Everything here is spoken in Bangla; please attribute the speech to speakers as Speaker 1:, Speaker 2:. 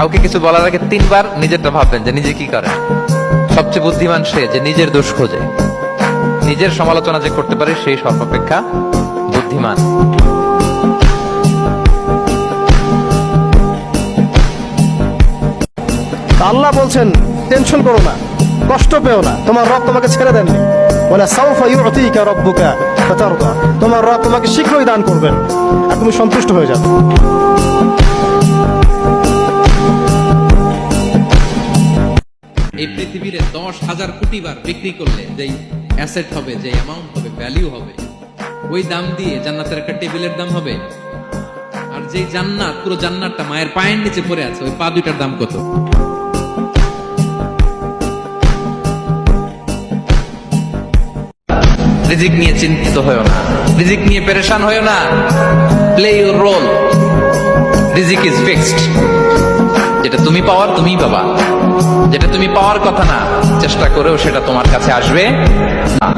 Speaker 1: কাউকে কিছু বলার আগে 3 বার নিজেরটা ভাববেন যে নিজে কি করে। সবচেয়ে বুদ্ধিমান সে যে নিজের দোষ খোঁজে। নিজের সমালোচনা যে করতে পারে সেই সর্বাপেক্ষা বুদ্ধিমান।
Speaker 2: আল্লাহ বলছেন টেনশন করো না, কষ্ট পেও না, তোমার রব তোমাকে ছেড়ে দেননি। বলে সাউফা ইউতিকা রাব্বুকা ফাতারদা, তোমার রব তোমাকে শীঘ্রই দান করবেন আর তুমি সন্তুষ্ট হয়ে যাবে।
Speaker 3: এই পৃথিবীরে 10,000 কোটি বার বিক্রি করলে যেই অ্যাসেট হবে, যে অ্যামাউন্ট হবে, ভ্যালু হবে, ওই দাম দিয়ে জান্নাতের একটা টেবিলের দাম হবে। আর যেই জান্নাত, পুরো জান্নাতটা মায়ের পায়ের নিচে পড়ে আছে, ওই পা দুইটার দাম কত?
Speaker 1: রিজিক নিয়ে চিন্তিত হয়েও না, রিজিক নিয়ে পেরেশান হয়েও না। Play your role. রিজিক ইজ ফিক্সড। যেটা তুমি পাওয়ার তুমিই পাবা, যেটা তুমি পাওয়ার কথা না চেষ্টা করেও সেটা তোমার কাছে আসবে না।